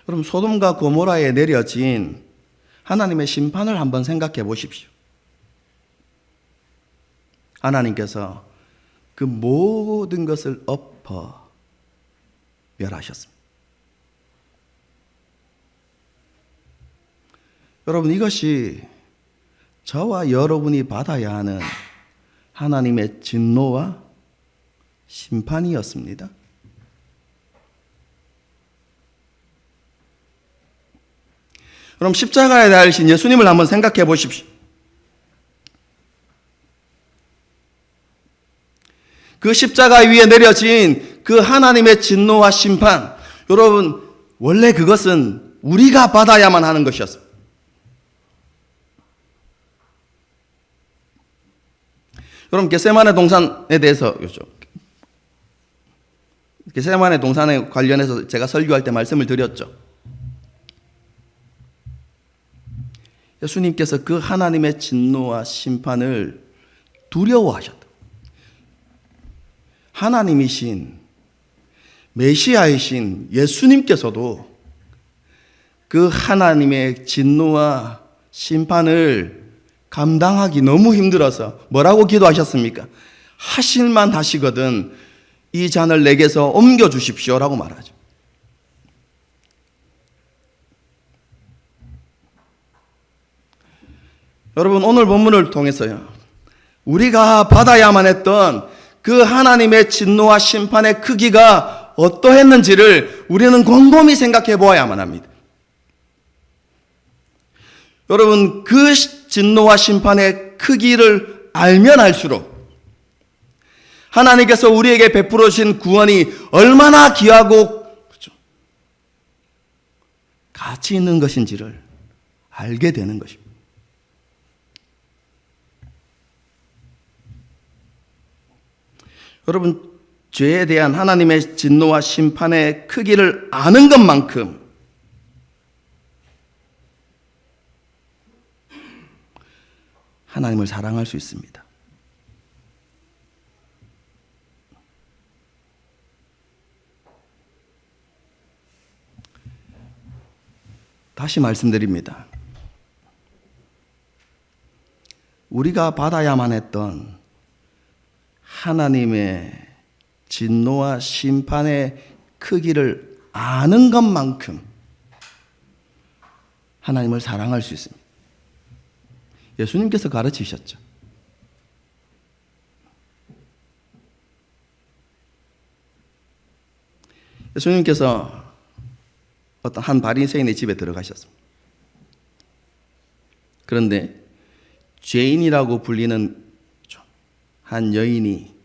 여러분, 소돔과 고모라에 내려진 하나님의 심판을 한번 생각해 보십시오. 하나님께서 그 모든 것을 엎어 멸하셨습니다. 여러분, 이것이 저와 여러분이 받아야 하는 하나님의 진노와 심판이었습니다. 그럼 십자가에 달리신 예수님을 한번 생각해 보십시오. 그 십자가 위에 내려진 그 하나님의 진노와 심판, 여러분, 원래 그것은 우리가 받아야만 하는 것이었습니다. 여러분, 겟세마네 동산에 대해서 겟세마네 동산에 관련해서 제가 설교할 때 말씀을 드렸죠. 예수님께서 그 하나님의 진노와 심판을 두려워하셨다. 하나님이신 메시아이신 예수님께서도 그 하나님의 진노와 심판을 감당하기 너무 힘들어서 뭐라고 기도하셨습니까? 하실만 하시거든 이 잔을 내게서 옮겨주십시오라고 말하죠. 여러분, 오늘 본문을 통해서요, 우리가 받아야만 했던 그 하나님의 진노와 심판의 크기가 어떠했는지를 우리는 곰곰이 생각해 보아야만 합니다. 여러분, 그 진노와 심판의 크기를 알면 알수록 하나님께서 우리에게 베풀어 주신 구원이 얼마나 귀하고 가치 있는 것인지를 알게 되는 것입니다. 여러분, 죄에 대한 하나님의 진노와 심판의 크기를 아는 것만큼 하나님을 사랑할 수 있습니다. 다시 말씀드립니다. 우리가 받아야만 했던 하나님의 진노와 심판의 크기를 아는 것만큼 하나님을 사랑할 수 있습니다. 예수님께서 가르치셨죠. 예수님께서 어떤 한 바리새인의 집에 들어가셨습니다. 그런데 죄인이라고 불리는 한 여인이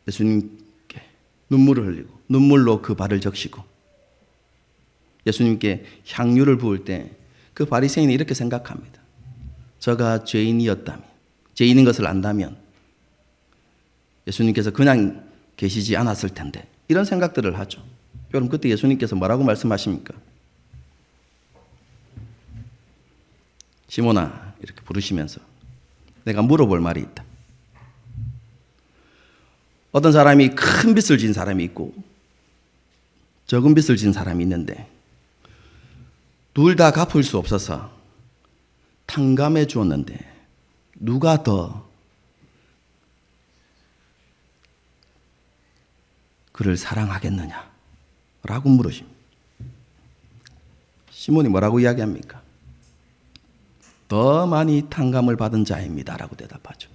예수님께 눈물을 흘리고 눈물로 그 발을 적시고 예수님께 향유를 부을 때 그 바리새인이 이렇게 생각합니다. 저가 죄인이었다면, 죄인인 것을 안다면 예수님께서 그냥 계시지 않았을 텐데, 이런 생각들을 하죠. 여러분, 그때 예수님께서 뭐라고 말씀하십니까? 시몬아, 이렇게 부르시면서 내가 물어볼 말이 있다. 어떤 사람이 큰 빚을 진 사람이 있고 적은 빚을 진 사람이 있는데 둘 다 갚을 수 없어서 탕감해 주었는데 누가 더 그를 사랑하겠느냐? 라고 물으십니다. 시몬이 뭐라고 이야기합니까? 더 많이 탕감을 받은 자입니다. 라고 대답하죠.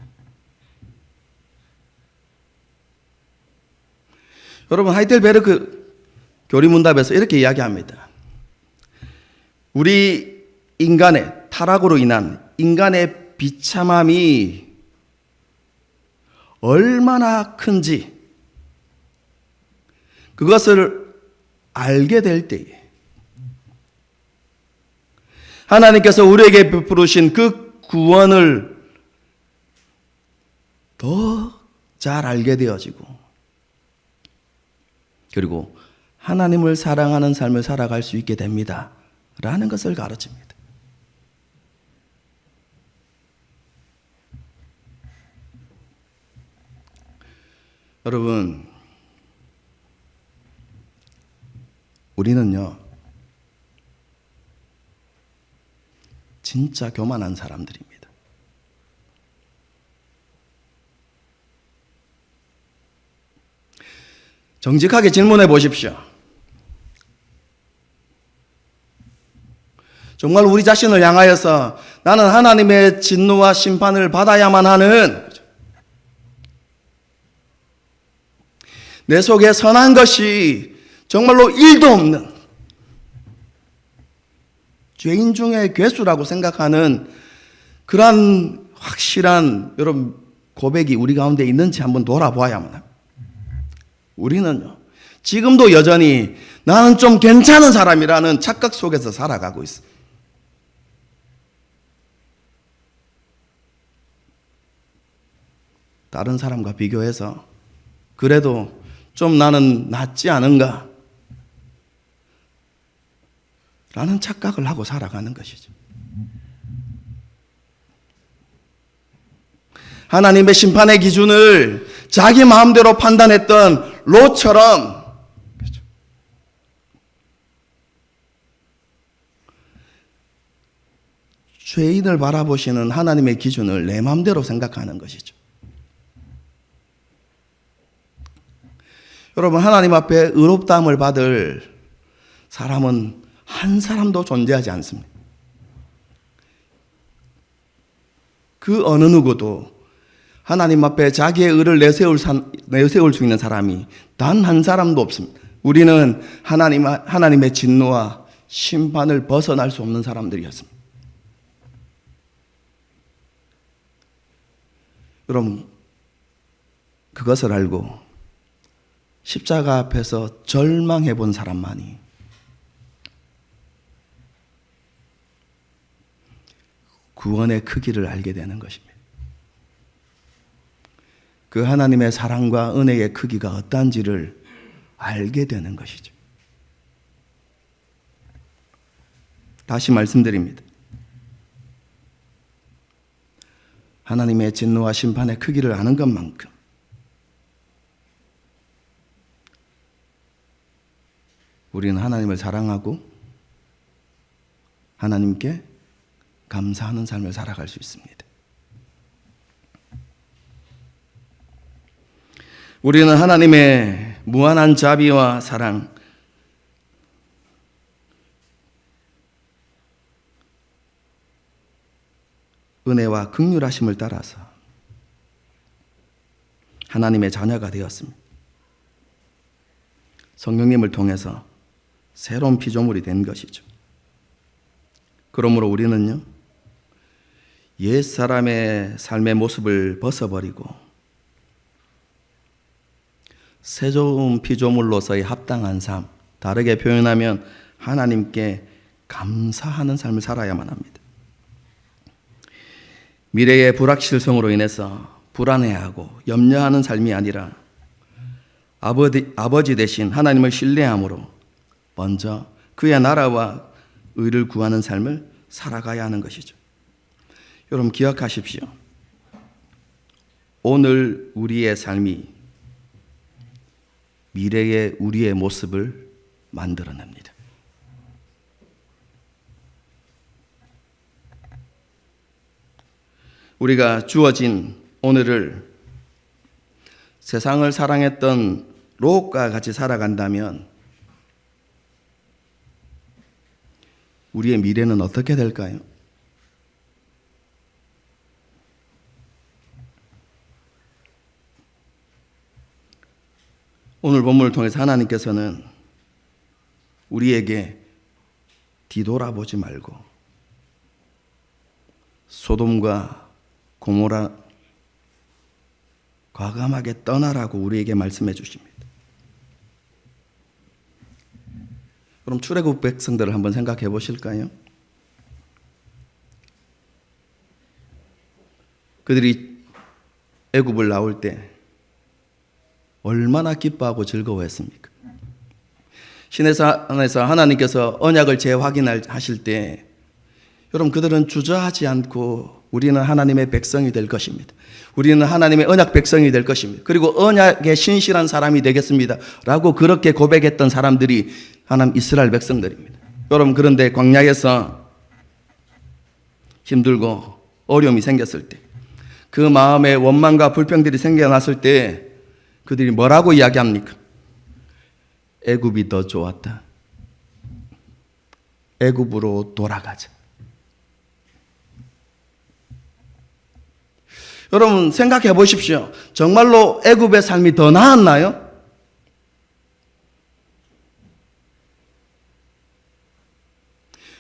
여러분, 하이델베르크 교리문답에서 이렇게 이야기합니다. 우리 인간의 타락으로 인한 인간의 비참함이 얼마나 큰지 그것을 알게 될 때에 하나님께서 우리에게 베푸신 그 구원을 더 잘 알게 되어지고, 그리고 하나님을 사랑하는 삶을 살아갈 수 있게 됩니다 라는 것을 가르칩니다. 여러분, 우리는요 진짜 교만한 사람들입니다. 정직하게 질문해 보십시오. 정말 우리 자신을 향하여서 나는 하나님의 진노와 심판을 받아야만 하는, 내 속에 선한 것이 정말로 1도 없는 죄인 중에 괴수라고 생각하는 그러한 확실한 여러분 고백이 우리 가운데 있는지 한번 돌아보아야만 합니다. 우리는요 지금도 여전히 나는 좀 괜찮은 사람이라는 착각 속에서 살아가고 있어요. 다른 사람과 비교해서 그래도 좀 나는 낫지 않은가 라는 착각을 하고 살아가는 것이죠. 하나님의 심판의 기준을 자기 마음대로 판단했던 롯처럼, 그렇죠, 죄인을 바라보시는 하나님의 기준을 내 마음대로 생각하는 것이죠. 여러분, 하나님 앞에 의롭다함을 받을 사람은 한 사람도 존재하지 않습니다. 그 어느 누구도 하나님 앞에 자기의 의를 내세울 수 있는 사람이 단 한 사람도 없습니다. 우리는 하나님의 진노와 심판을 벗어날 수 없는 사람들이었습니다. 여러분, 그것을 알고 십자가 앞에서 절망해 본 사람만이 구원의 크기를 알게 되는 것입니다. 그 하나님의 사랑과 은혜의 크기가 어떠한지를 알게 되는 것이죠. 다시 말씀드립니다. 하나님의 진노와 심판의 크기를 아는 것만큼 우리는 하나님을 사랑하고 하나님께 감사하는 삶을 살아갈 수 있습니다. 우리는 하나님의 무한한 자비와 사랑, 은혜와 긍휼하심을 따라서 하나님의 자녀가 되었습니다. 성령님을 통해서 새로운 피조물이 된 것이죠. 그러므로 우리는요, 옛사람의 삶의 모습을 벗어버리고 새 좋은 피조물로서의 합당한 삶, 다르게 표현하면 하나님께 감사하는 삶을 살아야만 합니다. 미래의 불확실성으로 인해서 불안해하고 염려하는 삶이 아니라 아버지 대신 하나님을 신뢰함으로 먼저 그의 나라와 의를 구하는 삶을 살아가야 하는 것이죠. 여러분, 기억하십시오. 오늘 우리의 삶이 미래의 우리의 모습을 만들어냅니다. 우리가 주어진 오늘을 세상을 사랑했던 롯과 같이 살아간다면 우리의 미래는 어떻게 될까요? 오늘 본문을 통해서 하나님께서는 우리에게 뒤돌아보지 말고 소돔과 고모라 과감하게 떠나라고 우리에게 말씀해 주십니다. 그럼 출애굽 백성들을 한번 생각해 보실까요? 그들이 애굽을 나올 때 얼마나 기뻐하고 즐거워했습니까? 신의 산에서 하나님께서 언약을 재확인하실 때 여러분 그들은 주저하지 않고 우리는 하나님의 백성이 될 것입니다. 우리는 하나님의 언약 백성이 될 것입니다. 그리고 언약에 신실한 사람이 되겠습니다. 라고 그렇게 고백했던 사람들이 하나님 이스라엘 백성들입니다. 여러분 그런데 광야에서 힘들고 어려움이 생겼을 때 그 마음에 원망과 불평들이 생겨났을 때 그들이 뭐라고 이야기합니까? 애굽이 더 좋았다. 애굽으로 돌아가자. 여러분 생각해 보십시오. 정말로 애굽의 삶이 더 나았나요?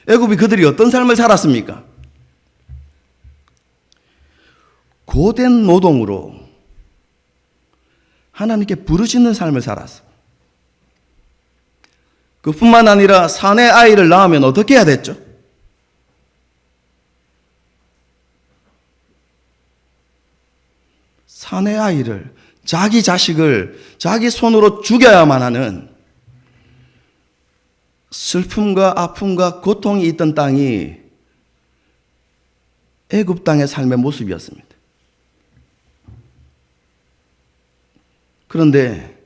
애굽이 그들이 어떤 삶을 살았습니까? 고된 노동으로 하나님께 부르짖는 삶을 살았어. 그뿐만 아니라 사내 아이를 낳으면 어떻게 해야 됐죠? 사내 아이를, 자기 자식을 자기 손으로 죽여야만 하는 슬픔과 아픔과 고통이 있던 땅이 애굽 땅의 삶의 모습이었습니다. 그런데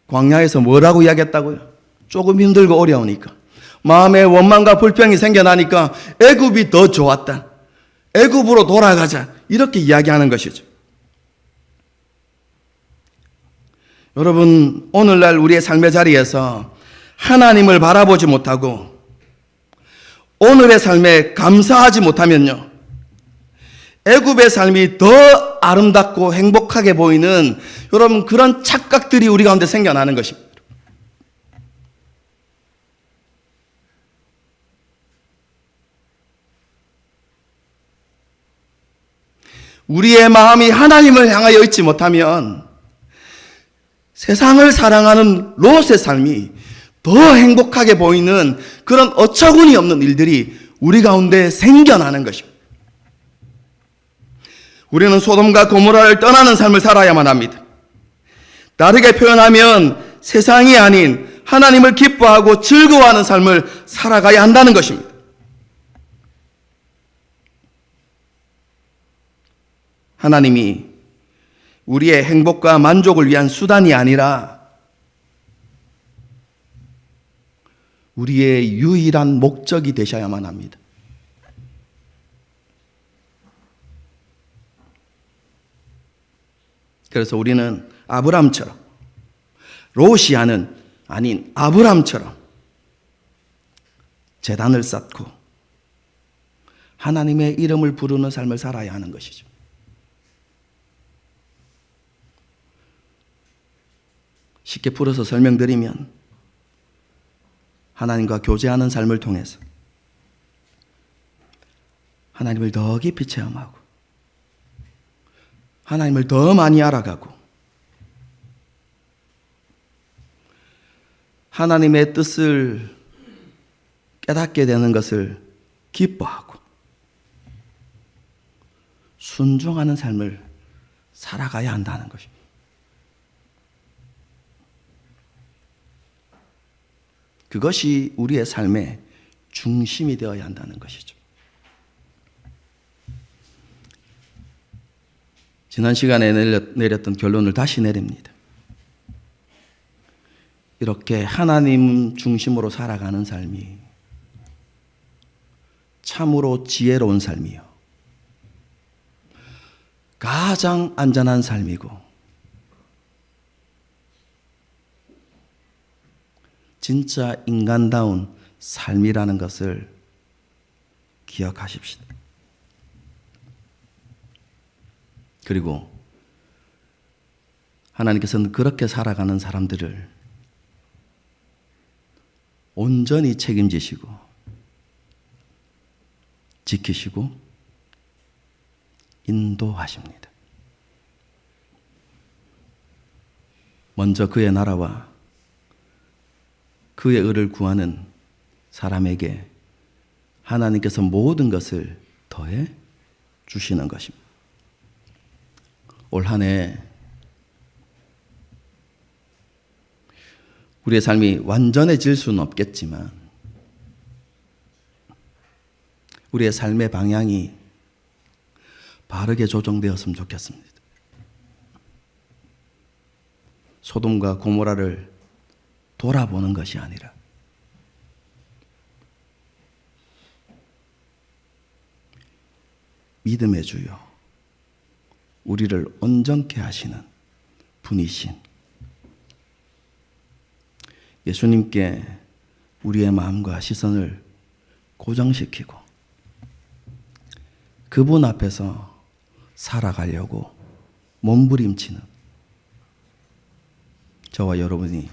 광야에서 뭐라고 이야기했다고요? 조금 힘들고 어려우니까, 마음에 원망과 불평이 생겨나니까 애굽이 더 좋았다. 애굽으로 돌아가자. 이렇게 이야기하는 것이죠. 여러분 오늘날 우리의 삶의 자리에서 하나님을 바라보지 못하고 오늘의 삶에 감사하지 못하면요, 애굽의 삶이 더 아름답고 행복하게 보이는 여러분 그런 착각들이 우리 가운데 생겨나는 것입니다. 우리의 마음이 하나님을 향하여 있지 못하면 세상을 사랑하는 롯의 삶이 더 행복하게 보이는 그런 어처구니 없는 일들이 우리 가운데 생겨나는 것입니다. 우리는 소돔과 고모라를 떠나는 삶을 살아야만 합니다. 다르게 표현하면 세상이 아닌 하나님을 기뻐하고 즐거워하는 삶을 살아가야 한다는 것입니다. 하나님이 우리의 행복과 만족을 위한 수단이 아니라 우리의 유일한 목적이 되셔야만 합니다. 그래서 우리는 아브람처럼, 롯이 아닌 아브람처럼 제단을 쌓고 하나님의 이름을 부르는 삶을 살아야 하는 것이죠. 쉽게 풀어서 설명드리면 하나님과 교제하는 삶을 통해서 하나님을 더 깊이 체험하고 하나님을 더 많이 알아가고 하나님의 뜻을 깨닫게 되는 것을 기뻐하고 순종하는 삶을 살아가야 한다는 것입니다. 그것이 우리의 삶의 중심이 되어야 한다는 것이죠. 지난 시간에 내렸던 결론을 다시 내립니다. 이렇게 하나님 중심으로 살아가는 삶이 참으로 지혜로운 삶이요, 가장 안전한 삶이고 진짜 인간다운 삶이라는 것을 기억하십시다. 그리고 하나님께서는 그렇게 살아가는 사람들을 온전히 책임지시고 지키시고 인도하십니다. 먼저 그의 나라와 그의 의를 구하는 사람에게 하나님께서 모든 것을 더해 주시는 것입니다. 올 한 해 우리의 삶이 완전해질 수는 없겠지만 우리의 삶의 방향이 바르게 조정되었으면 좋겠습니다. 소돔과 고모라를 돌아보는 것이 아니라 믿음의 주요 우리를 온전케 하시는 분이신 예수님께 우리의 마음과 시선을 고정시키고 그분 앞에서 살아가려고 몸부림치는 저와 여러분이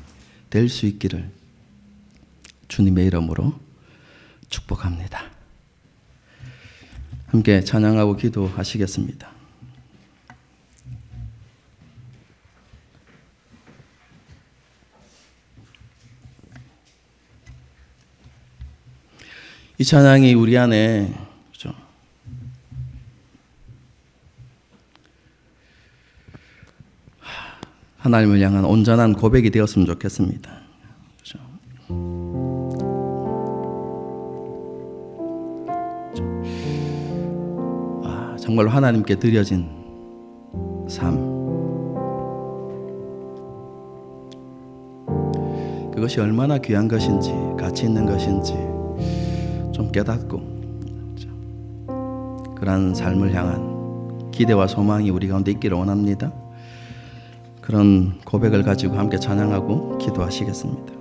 될 수 있기를 주님의 이름으로 축복합니다. 함께 찬양하고 기도하시겠습니다. 이 찬양이 우리 안에 그렇죠? 하나님을 향한 온전한 고백이 되었으면 좋겠습니다. 그렇죠? 정말 하나님께 드려진 삶, 그것이 얼마나 귀한 것인지 가치 있는 것인지 좀 깨닫고 그러한 삶을 향한 기대와 소망이 우리 가운데 있기를 원합니다. 그런 고백을 가지고 함께 찬양하고 기도하시겠습니다.